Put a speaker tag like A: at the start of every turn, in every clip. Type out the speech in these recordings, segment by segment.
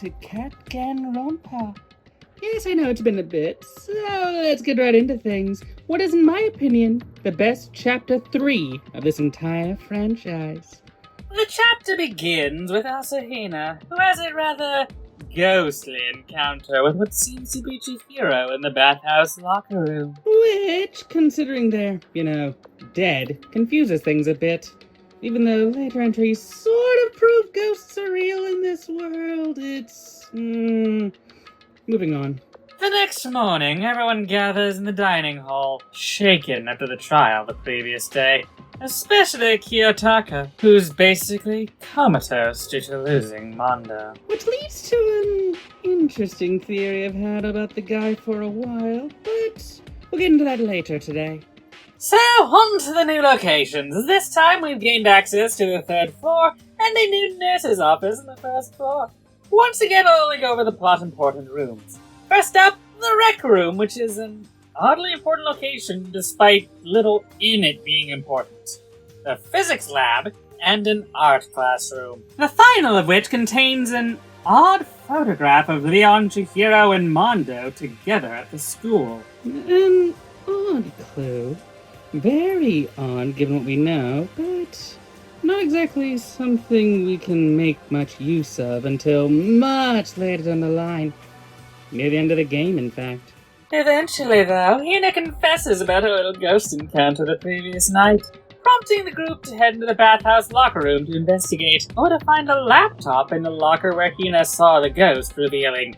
A: to Catganronpa. Yes, I know it's been a bit, so let's get right into things. What is, in my opinion, the best Chapter 3 of this entire franchise?
B: The chapter begins with Asahina, who has a rather ghostly encounter with what seems to be Chihiro in the bathhouse locker room.
A: Which, considering they're, dead, confuses things a bit. Even though later entries sort of prove ghosts are real in this world, it's... moving on.
B: The next morning, everyone gathers in the dining hall, shaken after the trial the previous day. Especially Kiyotaka, who's basically comatose due to losing Mondo.
A: Which leads to an interesting theory I've had about the guy for a while, but we'll get into that later today.
B: So, on to the new locations. This time we've gained access to the third floor and a new nurse's office on the first floor. Once again, I'll only go over the plot-important rooms. First up, the rec room, which is an oddly important location despite little in it being important. The physics lab and an art classroom. The final of which contains an odd photograph of Leon, Chihiro, and Mondo together at the school.
A: An odd clue. Very odd, given what we know, but not exactly something we can make much use of until much later down the line. Near the end of the game, in fact.
B: Eventually, though, Hina confesses about her little ghost encounter the previous night, prompting the group to head into the bathhouse locker room to investigate, or to find a laptop in the locker where Hina saw the ghost, revealing,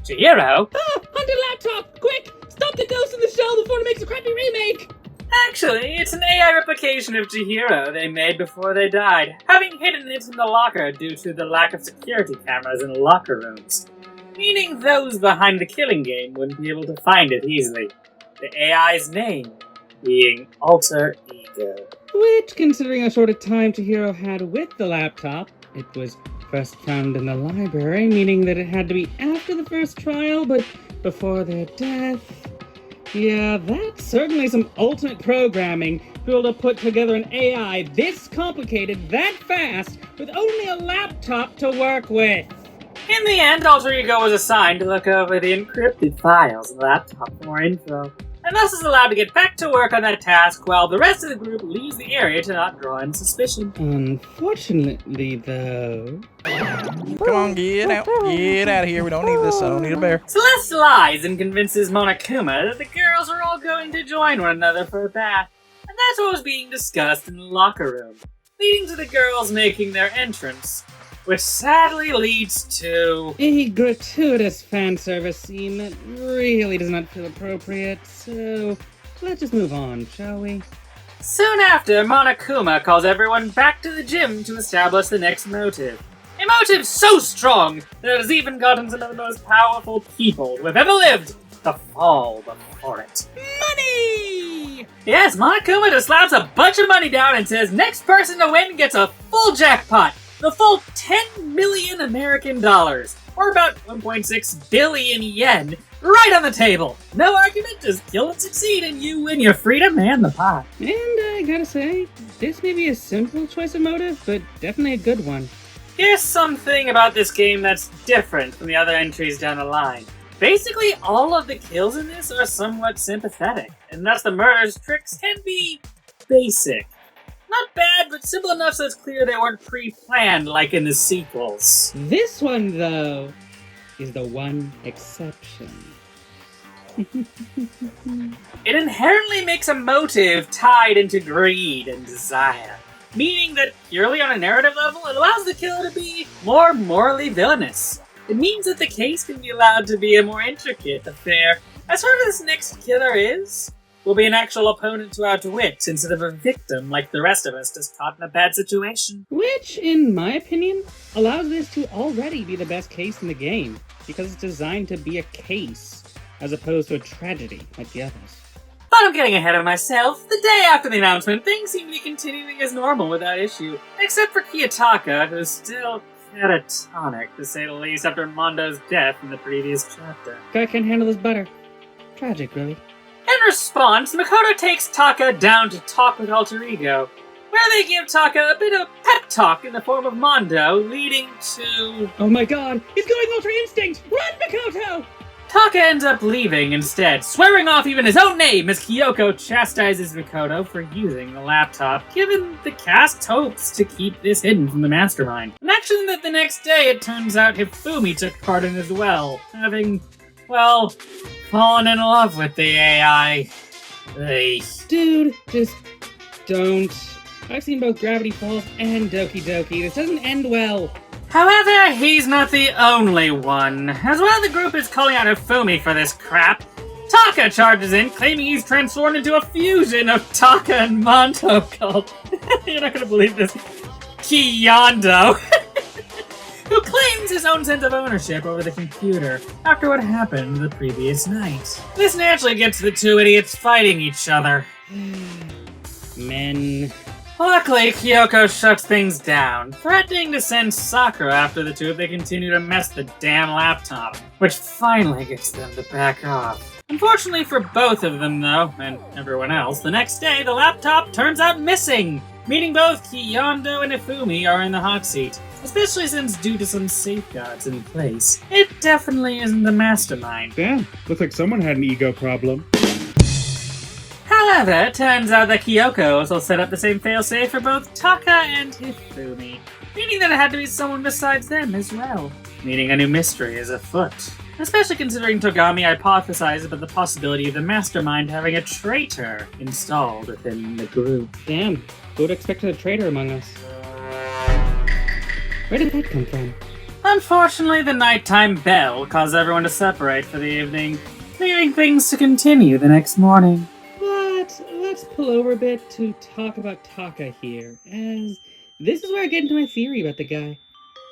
B: Chihiro?
A: Ah! Hunted laptop! Quick! Stop the ghost in the shell before it makes a crappy remake!
B: Actually, it's an AI replication of Chihiro they made before they died, having hidden it in the locker due to the lack of security cameras in locker rooms. Meaning those behind the killing game wouldn't be able to find it easily. The AI's name being Alter Ego.
A: Which, considering how short a time Chihiro had with the laptop, it was first found in the library, meaning that it had to be after the first trial, but before their death. Yeah, that's certainly some ultimate programming to be able to put together an AI this complicated, that fast, with only a laptop to work with.
B: In the end, Alter Ego was assigned to look over the encrypted files in the laptop for more info, and thus is allowed to get back to work on that task while the rest of the group leaves the area to not draw in suspicion.
A: Unfortunately, though...
C: Come on, get out of here. We don't need this. I don't need a bear.
B: Celeste lies and convinces Monokuma that the girls are all going to join one another for a bath, and that's what was being discussed in the locker room, leading to the girls making their entrance, which sadly leads to...
A: a gratuitous fan service scene that really does not feel appropriate, so let's just move on, shall we?
B: Soon after, Monokuma calls everyone back to the gym to establish the next motive. A motive so strong that it has even gotten some of the most powerful people who have ever lived to fall before it.
A: Money!
B: Yes, Monokuma just slaps a bunch of money down and says next person to win gets a full jackpot. The full 10 million American dollars, or about 1.6 billion yen, right on the table. No argument, just kill and succeed and you win your freedom and the pot.
A: And I gotta say, this may be a simple choice of motive, but definitely a good one.
B: Here's something about this game that's different from the other entries down the line. Basically, all of the kills in this are somewhat sympathetic, and thus the murders tricks can be basic. Not bad, but simple enough so it's clear they weren't pre-planned like in the sequels.
A: This one, though, is the one exception.
B: It inherently makes a motive tied into greed and desire, meaning that purely on a narrative level, it allows the killer to be more morally villainous. It means that the case can be allowed to be a more intricate affair. As hard as this next killer is, will be an actual opponent to outwit instead of a victim like the rest of us just caught in a bad situation.
A: Which, in my opinion, allows this to already be the best case in the game, because it's designed to be a case, as opposed to a tragedy like the others.
B: But I'm getting ahead of myself. The day after the announcement, things seem to be continuing as normal without issue, except for Kiyotaka, who's still catatonic, to say the least, after Mondo's death in the previous chapter.
A: Guy can't handle his butter. Tragic, really.
B: In response, Makoto takes Taka down to talk with Alter Ego. where they give Taka a bit of pep talk in the form of Mondo, leading to...
A: Oh my god, he's going Ultra Instinct! Run, Makoto!
B: Taka ends up leaving instead, swearing off even his own name as Kyoko chastises Makoto for using the laptop, given the cast's hopes to keep this hidden from the mastermind. An action that the next day it turns out Hifumi took part in as well, having, well, fallen in love with the AI.
A: Dude, just don't. I've seen both Gravity Falls and Doki Doki. This doesn't end well.
B: However, he's not the only one. As well, the group is calling out Hifumi for this crap. Taka charges in, claiming he's transformed into a fusion of Taka and Mondo called, you're not gonna believe this, Kiyondo, who claims his own sense of ownership over the computer after what happened the previous night. This naturally gets the two idiots fighting each other.
A: Men.
B: Luckily, Kyoko shuts things down, threatening to send Sakura after the two if they continue to mess the damn laptop, which finally gets them to back off. Unfortunately for both of them, though, and everyone else, the next day the laptop turns out missing, meaning both Kiyondo and Hifumi are in the hot seat, especially since due to some safeguards in place, it definitely isn't the mastermind.
A: Damn, looks like someone had an ego problem.
B: However, it turns out that Kyoko also set up the same failsafe for both Taka and Hifumi, meaning that it had to be someone besides them as well. Meaning a new mystery is afoot. Especially considering Togami hypothesized about the possibility of the mastermind having a traitor installed within the group.
A: Damn, who would have expected a traitor among us? Where did that come from?
B: Unfortunately, the nighttime bell caused everyone to separate for the evening, leaving things to continue the next morning.
A: But let's pull over a bit to talk about Taka here, as this is where I get into my theory about the guy.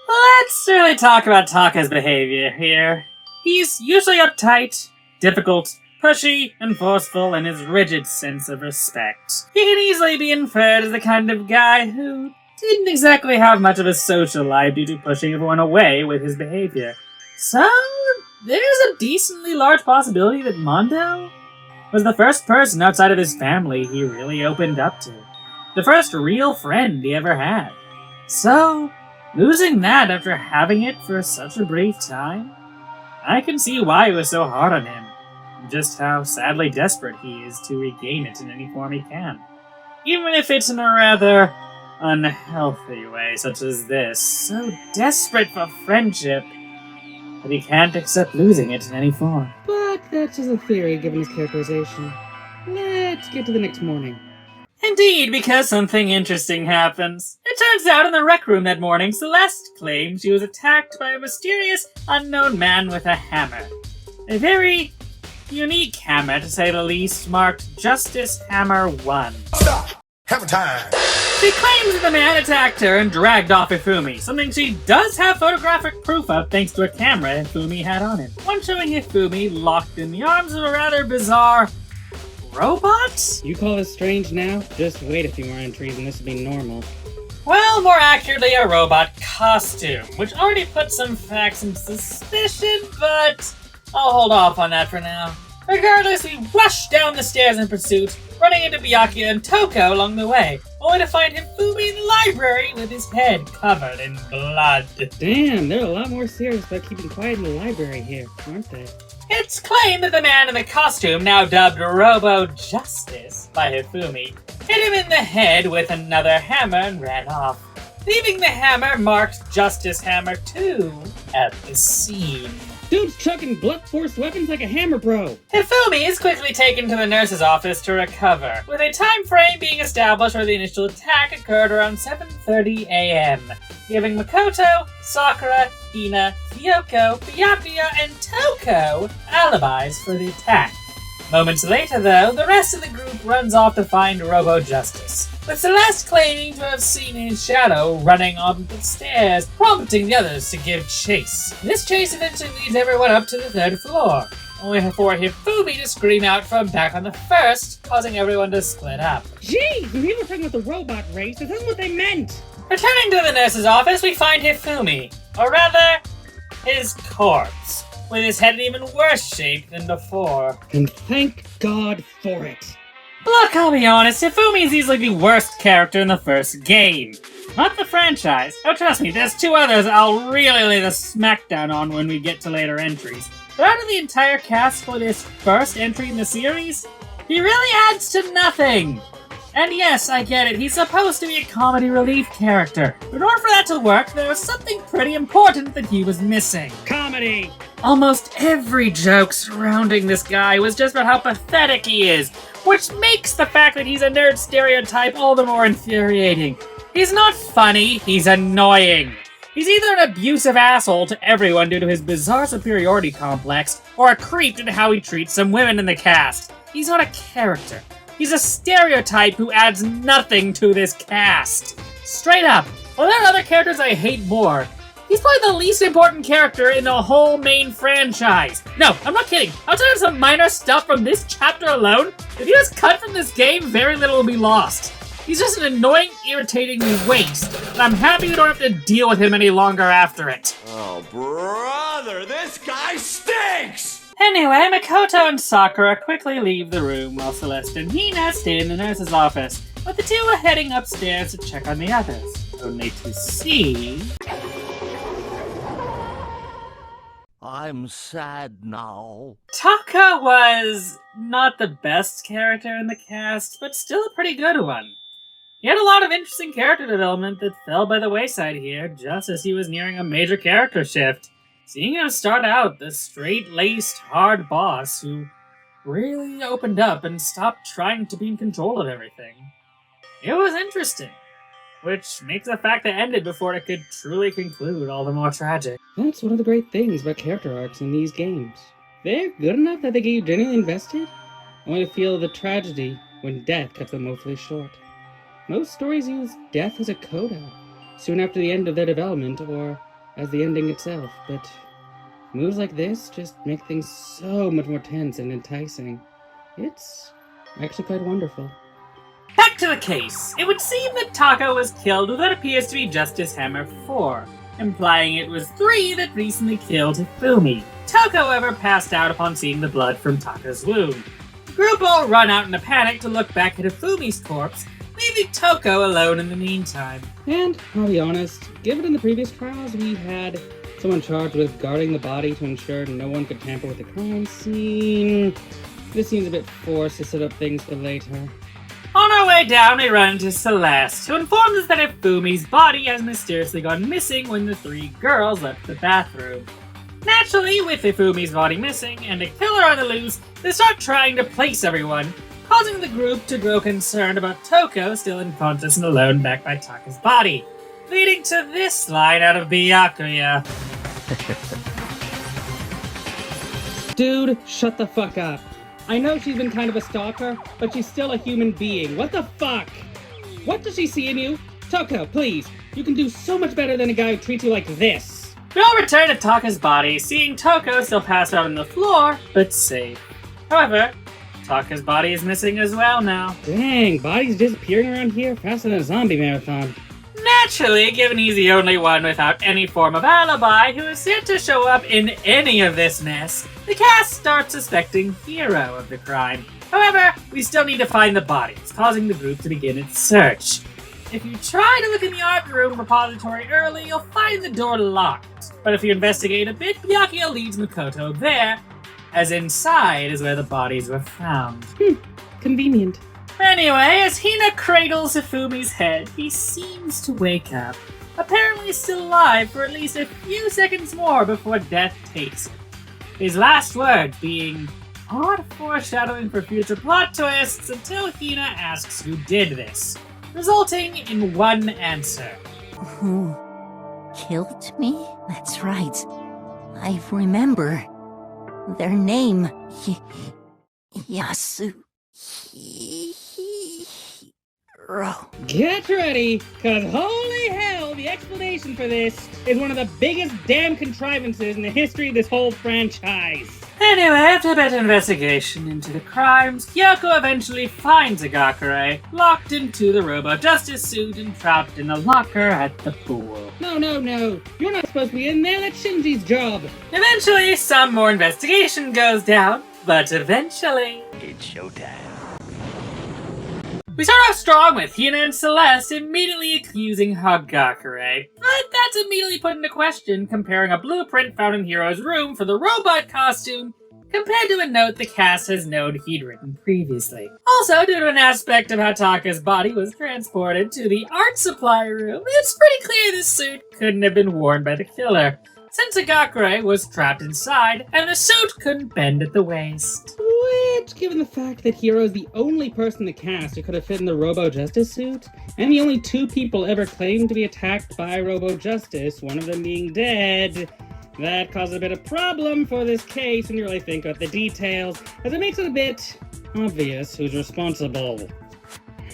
B: Let's really talk about Taka's behavior here. He's usually uptight, difficult, pushy, and forceful in his rigid sense of respect. He can easily be inferred as the kind of guy who didn't exactly have much of a social life due to pushing everyone away with his behavior. So, there's a decently large possibility that Mondo was the first person outside of his family he really opened up to. The first real friend he ever had. So, losing that after having it for such a brief time, I can see why it was so hard on him, and just how sadly desperate he is to regain it in any form he can. Even if it's in a rather unhealthy way, such as this. So desperate for friendship that he can't accept losing it in any form.
A: But that's just a theory given his characterization. Let's get to the next morning.
B: Indeed, because something interesting happens. It turns out in the rec room that morning, Celeste claims she was attacked by a mysterious, unknown man with a hammer. A very unique hammer, to say the least, marked Justice Hammer 1.
D: Stop! Hammer time!
B: She claims that the man attacked her and dragged off Hifumi, something she does have photographic proof of thanks to a camera Hifumi had on him. One showing Hifumi locked in the arms of a rather bizarre robot?
A: You call this strange now? Just wait a few more entries and this will be normal.
B: Well, more accurately, a robot costume, which already puts some facts in suspicion, but I'll hold off on that for now. Regardless, we rush down the stairs in pursuit, running into Byakuya and Toko along the way, only to find Hifumi in the library with his head covered in blood.
A: Damn, they're a lot more serious about keeping quiet in the library here, aren't they?
B: It's claimed that the man in the costume, now dubbed Robo Justice by Hifumi, hit him in the head with another hammer and ran off, leaving the hammer marked Justice Hammer 2 at the scene.
A: Dude's chucking blunt force weapons like a hammer bro.
B: Hifumi is quickly taken to the nurse's office to recover, with a time frame being established where the initial attack occurred around 7:30 a.m., giving Makoto, Sakura, Hina, Kyoko, Byakuya, and Toko alibis for the attack. Moments later, though, the rest of the group runs off to find Robo Justice, with Celeste claiming to have seen his shadow running on the stairs, prompting the others to give chase. This chase eventually leads everyone up to the 3rd floor, only for Hifumi to scream out from back on the 1st, causing everyone to split up.
A: Jeez, when people were talking about the robot race, this isn't what they meant!
B: Returning to the nurse's office, we find Hifumi, or rather, his corpse, with his head in even worse shape than before.
A: And thank God for it.
B: Look, I'll be honest, Hifumi is easily the worst character in the first game. Not the franchise. Oh, trust me, there's two others I'll really lay the smackdown on when we get to later entries. But out of the entire cast for this first entry in the series, he really adds to nothing. And yes, I get it, he's supposed to be a comedy relief character. But in order for that to work, there was something pretty important that he was missing.
A: Comedy!
B: Almost every joke surrounding this guy was just about how pathetic he is, which makes the fact that he's a nerd stereotype all the more infuriating. He's not funny, he's annoying. He's either an abusive asshole to everyone due to his bizarre superiority complex, or a creep due to how he treats some women in the cast. He's not a character. He's a stereotype who adds nothing to this cast. Straight up, while there are other characters I hate more, he's probably the least important character in the whole main franchise. No, I'm not kidding. Outside of some minor stuff from this chapter alone, if he was cut from this game, very little will be lost. He's just an annoying, irritating waste, and I'm happy we don't have to deal with him any longer after it.
D: Oh, brother, this guy stinks!
B: Anyway, Makoto and Sakura quickly leave the room while Celeste and Hina stay in the nurse's office, but the two are heading upstairs to check on the others, only to see...
E: I'm sad now.
B: Taka was not the best character in the cast, but still a pretty good one. He had a lot of interesting character development that fell by the wayside here, just as he was nearing a major character shift. Seeing him start out the straight-laced, hard boss who really opened up and stopped trying to be in control of everything. It was interesting, which makes the fact that it ended before it could truly conclude all the more tragic.
A: That's one of the great things about character arcs in these games. They're good enough that they get you genuinely invested, only to feel the tragedy when death cuts them woefully short. Most stories use death as a coda, soon after the end of their development, or as the ending itself, but moves like this just make things so much more tense and enticing. It's actually quite wonderful.
B: Back to the case. It would seem that Taka was killed with what appears to be Justice Hammer 4, implying it was 3 that recently killed Hifumi. Toko, however, passed out upon seeing the blood from Taka's wound. The group all run out in a panic to look back at Hifumi's corpse, leaving Toko alone in the meantime.
A: And, I'll be honest, given in the previous trials we had someone charged with guarding the body to ensure no one could tamper with the crime scene, this seems a bit forced to set up things for later.
B: On our way down, we run into Celeste, who informs us that Hifumi's body has mysteriously gone missing when the 3 girls left the bathroom. Naturally, with Hifumi's body missing and a killer on the loose, they start trying to place everyone, causing the group to grow concerned about Toko still unconscious and alone back by Taka's body, leading to this line out of Byakuya.
A: Dude, shut the fuck up. I know she's been kind of a stalker, but she's still a human being. What the fuck? What does she see in you? Toko, please. You can do so much better than a guy who treats you like this.
B: We all return to Taka's body, seeing Toko still passed out on the floor, but safe. However, Taka's body is missing as well now.
A: Dang, bodies disappearing around here faster than a zombie marathon.
B: Naturally, given he's the only one without any form of alibi who is yet to show up in any of this mess, the cast starts suspecting Hiro of the crime. However, we still need to find the bodies, causing the group to begin its search. If you try to look in the art room repository early, you'll find the door locked. But if you investigate a bit, Byakuya leads Makoto there, as inside is where the bodies were found.
A: Convenient.
B: Anyway, as Hina cradles Hifumi's head, he seems to wake up, apparently still alive for at least a few seconds more before death takes him. His last words being odd foreshadowing for future plot twists until Hina asks who did this, resulting in one answer.
F: Who killed me? That's right. I remember. Their name, Yasuhiro.
A: Get ready, cause holy hell, the explanation for this is one of the biggest damn contrivances in the history of this whole franchise.
B: Anyway, after a bit of investigation into the crimes, Kyoko eventually finds Agakure locked into the Robo-Justice suit and trapped in a locker at the pool.
A: No. You're not supposed to be in there. That's Shinji's job.
B: Eventually, some more investigation goes down, but eventually...
E: It's showtime.
B: We start off strong with Hina and Celeste immediately accusing Hagakure, but that's immediately put into question comparing a blueprint found in Hiro's room for the robot costume compared to a note the cast has known he'd written previously. Also, due to an aspect of how Taka's body was transported to the art supply room, it's pretty clear this suit couldn't have been worn by the killer, since Hagakure was trapped inside and the suit couldn't bend at the waist.
A: Which, given the fact that Hiro's the only person in the cast who could have fit in the Robo Justice suit, and the only 2 people ever claimed to be attacked by Robo Justice, one of them being dead, that causes a bit of problem for this case when you really think about the details, as it makes it a bit obvious who's responsible.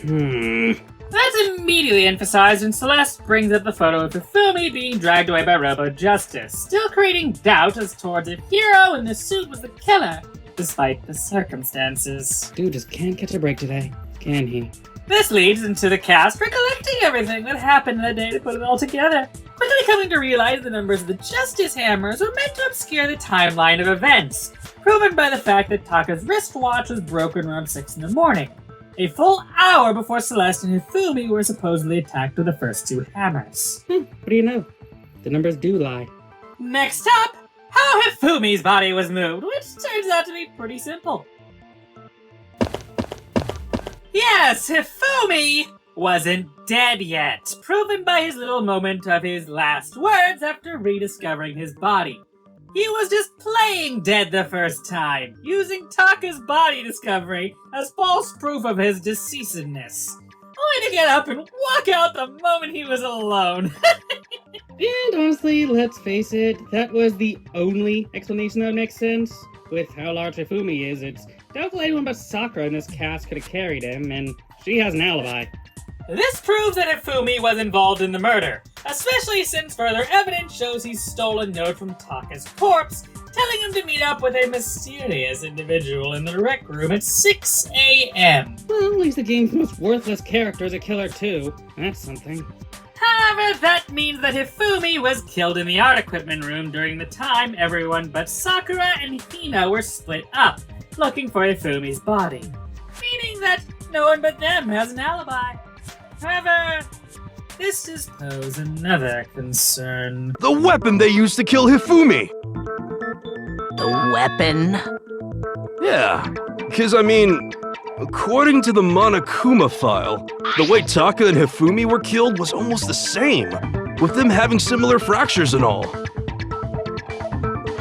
B: That's immediately emphasized when Celeste brings up the photo of Hifumi being dragged away by Robo Justice, still creating doubt as towards if Hiro in the suit was the killer, despite the circumstances.
A: Dude just can't catch a break today, can he?
B: This leads into the cast recollecting everything that happened that day to put it all together, quickly coming to realize the numbers of the Justice Hammers were meant to obscure the timeline of events, proven by the fact that Taka's wristwatch was broken around 6 in the morning, a full hour before Celeste and Hifumi were supposedly attacked with the first 2 hammers.
A: What do you know? The numbers do lie.
B: Next up, how Hifumi's body was moved, which turns out to be pretty simple. Yes, Hifumi wasn't dead yet, proven by his little moment of his last words after rediscovering his body. He was just playing dead the first time, using Taka's body discovery as false proof of his deceasedness, only to get up and walk out the moment he was alone.
A: And honestly, let's face it, that was the only explanation that makes sense. With how large Hifumi is, it's doubtful anyone but Sakura in this cast could have carried him, and she has an alibi.
B: This proves that Hifumi was involved in the murder, especially since further evidence shows he stole a note from Taka's corpse, telling him to meet up with a mysterious individual in the rec room at 6 a.m.
A: Well, at least the game's most worthless character is a killer too. That's something.
B: However, that means that Hifumi was killed in the art equipment room during the time everyone but Sakura and Hina were split up, looking for Hifumi's body, meaning that no one but them has an alibi. However, this does pose another concern.
D: The weapon they used to kill Hifumi!
F: The weapon?
D: Yeah, because according to the Monokuma file, the way Taka and Hifumi were killed was almost the same, with them having similar fractures and all.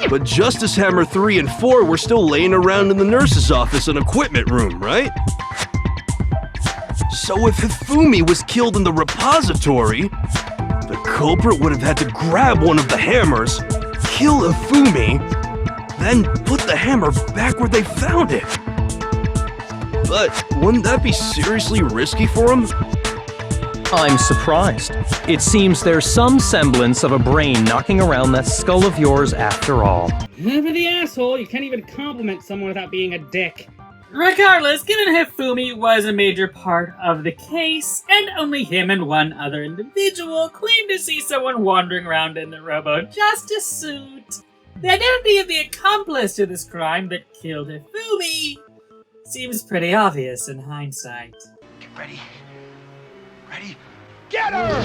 D: But Justice Hammer 3 and 4 were still laying around in the nurse's office and equipment room, right? So if Hifumi was killed in the repository, the culprit would have had to grab one of the hammers, kill Hifumi, then put the hammer back where they found it. But wouldn't that be seriously risky for him?
G: I'm surprised. It seems there's some semblance of a brain knocking around that skull of yours after all.
A: For the asshole, you can't even compliment someone without being a dick.
B: Regardless, given Hifumi was a major part of the case, and only him and one other individual claimed to see someone wandering around in the Robo Justice suit, the identity of the accomplice to this crime that killed Hifumi seems pretty obvious in hindsight.
D: Get ready. Ready? Get her!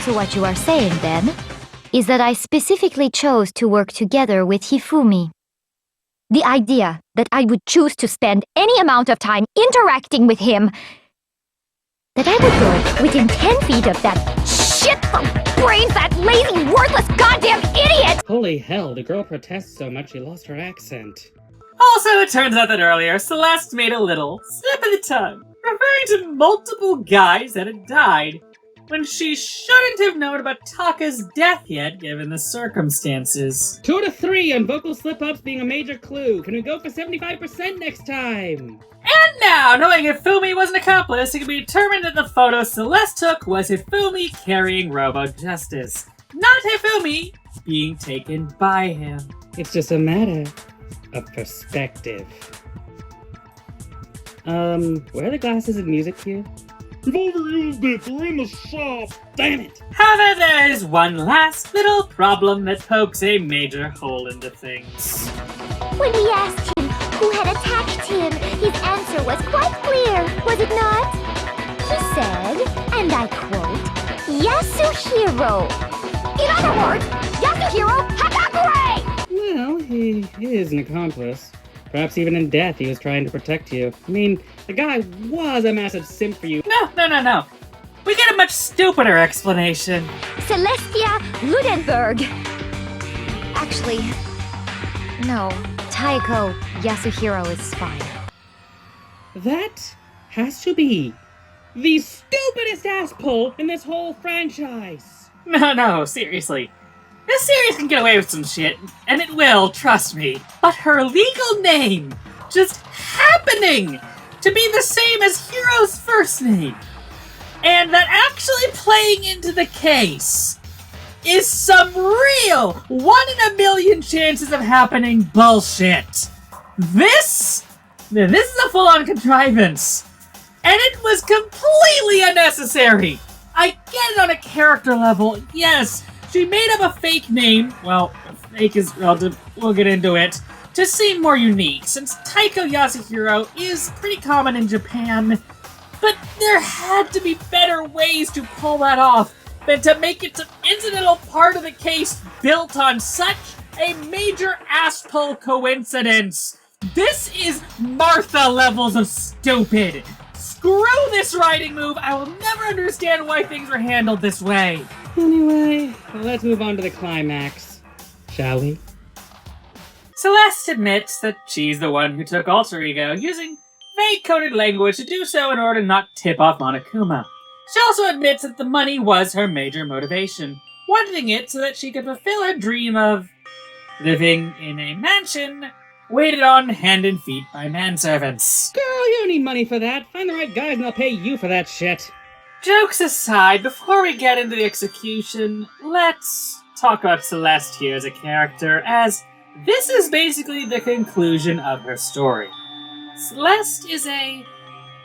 H: So what you are saying, then, is that I specifically chose to work together with Hifumi. The idea that I would choose to spend any amount of time interacting with him, that I would go within 10 feet of that shit-brained, that lazy, worthless goddamn idiot!
A: Holy hell, the girl protests so much she lost her accent.
B: Also, it turns out that earlier, Celeste made a little slip of the tongue, referring to multiple guys that had died, when she shouldn't have known about Taka's death yet, given the circumstances.
A: 2 out of 3 on vocal slip-ups being a major clue. Can we go for 75% next time?
B: And now, knowing Hifumi was an accomplice, it can be determined that the photo Celeste took was Hifumi carrying Robo Justice, not Hifumi being taken by him.
A: It's just a matter of perspective. Where are the glasses and music cue? We've overused it, we're in the shop! Damn it!
B: However, there is one last little problem that pokes a major hole into things.
I: When we asked him who had attacked him, his answer
H: was quite clear, was it not? He said, and I quote, Yasuhiro. In other words, Yasuhiro Hakakure!
A: Well, he is an accomplice. Perhaps even in death he was trying to protect you. I mean, the guy was a massive simp for you.
B: No. We get a much stupider explanation.
H: Celestia Ludenberg. Actually, no. Taiko Yasuhiro is fine.
A: That has to be the stupidest ass pull in this whole franchise.
B: No, seriously. This series can get away with some shit, and it will, trust me. But her legal name just happening to be the same as Hiro's first name, and that actually playing into the case is some real 1 in a million chances of happening bullshit. This is a full-on contrivance, and it was completely unnecessary. I get it on a character level, yes. She made up a fake name, well, fake is relative, we'll get into it, to seem more unique, since Taiko Yasuhiro is pretty common in Japan. But there had to be better ways to pull that off than to make it some incidental part of the case built on such a major ass-pull coincidence. This is Martha levels of stupid. Screw this writing move. I will never understand why things were handled this way.
A: Anyway, let's move on to the climax, shall we?
B: Celeste admits that she's the one who took Alter Ego, using vague-coded language to do so in order to not tip off Monokuma. She also admits that the money was her major motivation, wanting it so that she could fulfill her dream of living in a mansion waited on hand and feet by manservants.
A: Girl, you don't need money for that. Find the right guys and they'll pay you for that shit.
B: Jokes aside, before we get into the execution, let's talk about Celeste here as a character, as this is basically the conclusion of her story. Celeste is a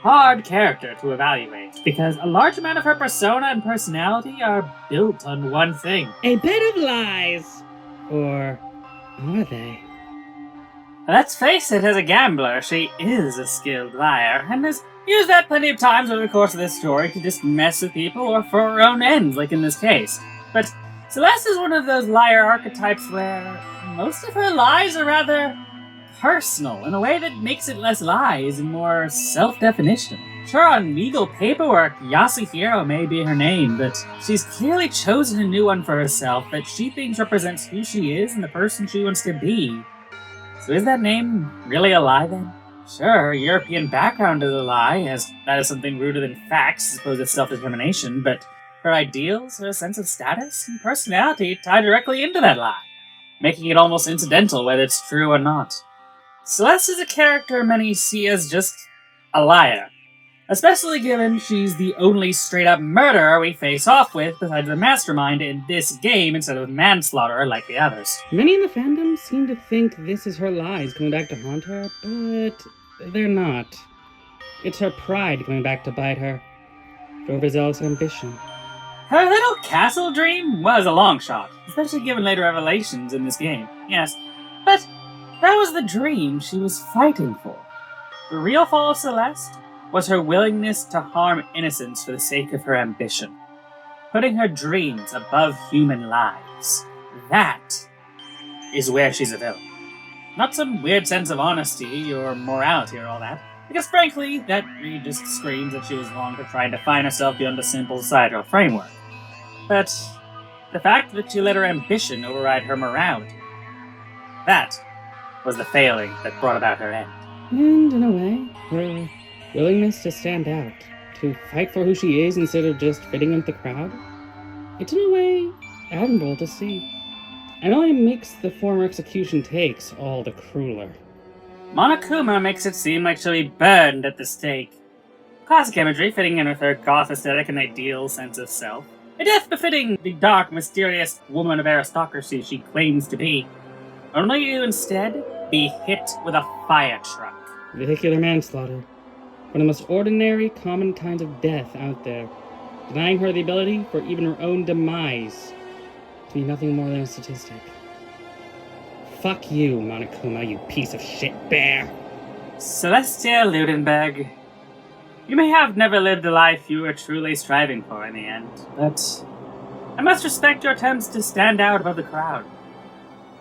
B: hard character to evaluate, because a large amount of her persona and personality are built on one thing.
A: A bed of lies. Or are they?
B: Let's face it, as a gambler, she is a skilled liar, and has used that plenty of times over the course of this story to just mess with people or for her own ends, like in this case. But Celeste is one of those liar archetypes where most of her lies are rather personal, in a way that makes it less lies and more self-definition. Sure, on legal paperwork, Yasuhiro may be her name, but she's clearly chosen a new one for herself that she thinks represents who she is and the person she wants to be. So is that name really a lie then? Sure, her European background is a lie, as that is something rooted in facts as opposed to self-determination, but her ideals, her sense of status, and personality tie directly into that lie, making it almost incidental whether it's true or not. Celeste is a character many see as just a liar, especially given she's the only straight-up murderer we face off with besides the mastermind in this game instead of manslaughter like the others.
A: Many in the fandom seem to think this is her lies coming back to haunt her, but they're not. It's her pride coming back to bite her. Overzealous ambition.
B: Her little castle dream was a long shot, especially given later revelations in this game, yes, but that was the dream she was fighting for. The real fall of Celeste was her willingness to harm innocents for the sake of her ambition, putting her dreams above human lives. That is where she's a villain. Not some weird sense of honesty or morality or all that, because frankly, that really just screams that she was wrong for trying to find herself beyond a simple societal framework. But the fact that she let her ambition override her morality, that was the failing that brought about her end.
A: And in a way, her willingness to stand out, to fight for who she is instead of just fitting in with the crowd, it's in a way admirable to see. And only makes the former execution takes all the crueler.
B: Monokuma makes it seem like she'll be burned at the stake. Classic imagery fitting in with her goth aesthetic and ideal sense of self. A death befitting the dark, mysterious woman of aristocracy she claims to be. Only to instead be hit with a fire truck.
A: Vehicular manslaughter. One of the most ordinary, common kinds of death out there. Denying her the ability for even her own demise to be nothing more than a statistic. Fuck you, Monokuma, you piece of shit bear.
B: Celestia Ludenberg, you may have never lived the life you were truly striving for in the end, but I must respect your attempts to stand out above the crowd.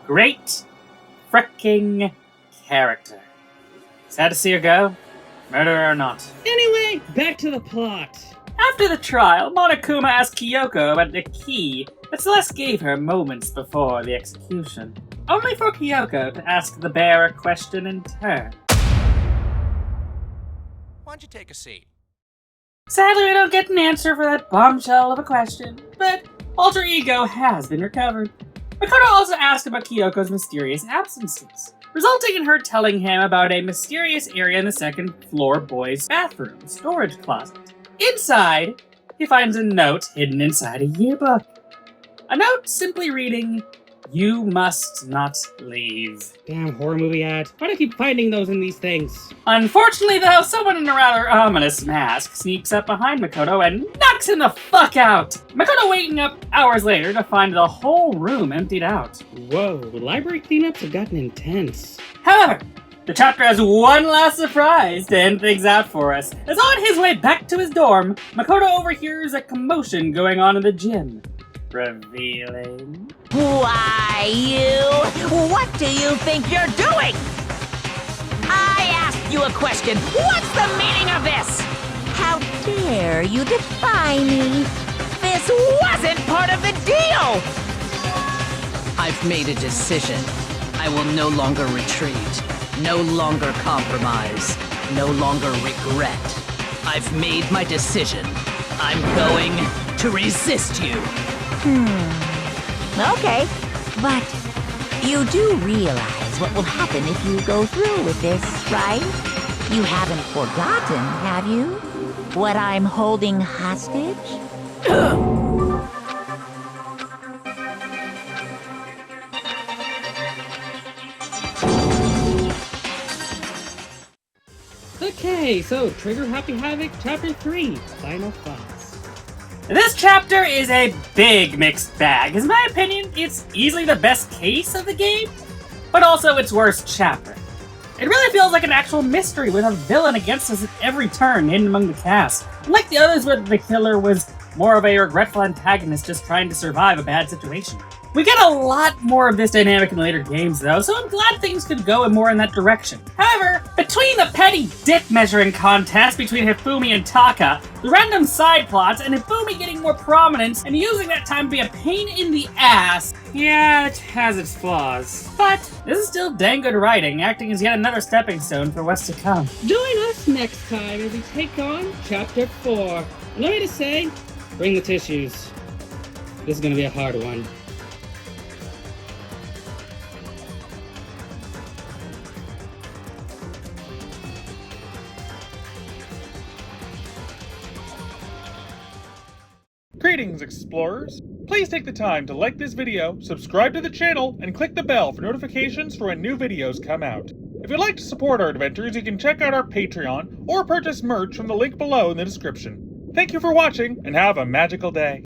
B: Great fricking character. Sad to see her go, murderer or not.
A: Anyway, back to the plot.
B: After the trial, Monokuma asked Kyoko about the key that Celeste gave her moments before the execution, only for Kyoko to ask the bear a question in turn.
C: Why don't you take a seat?
B: Sadly, we don't get an answer for that bombshell of a question, but alter ego has been recovered. Makoto also asked about Kyoko's mysterious absences, resulting in her telling him about a mysterious area in the second floor boys' bathroom storage closet. Inside, he finds a note hidden inside a yearbook. A note simply reading, "You must not leave."
A: Damn horror movie ads. Why do I keep finding those in these things?
B: Unfortunately, though, someone in a rather ominous mask sneaks up behind Makoto and knocks him the fuck out! Makoto waking up hours later to find the whole room emptied out.
A: Whoa, library cleanups have gotten intense.
B: However, the chapter has one last surprise to end things out for us. As on his way back to his dorm, Makoto overhears a commotion going on in the gym, revealing...
F: Why, you? What do you think you're doing? I asked you a question. What's the meaning of this? How dare you defy me? This wasn't part of the deal!
I: I've made a decision. I will no longer retreat, no longer compromise, no longer regret. I've made my decision. I'm going to resist you.
F: Okay, but you do realize what will happen if you go through with this, right? You haven't forgotten, have you? What I'm holding hostage?
A: Okay, so Trigger Happy Havoc Chapter 3, Final Thoughts.
B: This chapter is a big mixed bag. In my opinion, it's easily the best case of the game, but also its worst chapter. It really feels like an actual mystery with a villain against us at every turn hidden among the cast. Unlike the others where the killer was more of a regretful antagonist just trying to survive a bad situation. We get a lot more of this dynamic in later games though, so I'm glad things could go more in that direction. However, between the petty dick measuring contest between Hifumi and Taka, the random side plots, and Hifumi getting more prominence and using that time to be a pain in the ass, yeah, it has its flaws. But this is still dang good writing, acting as yet another stepping stone for what's to come.
A: Join us next time as we take on Chapter 4. And let me just say, bring the tissues. This is gonna be a hard one.
J: Greetings, explorers! Please take the time to like this video, subscribe to the channel, and click the bell for notifications for when new videos come out. If you'd like to support our adventures, you can check out our Patreon or purchase merch from the link below in the description. Thank you for watching, and have a magical day.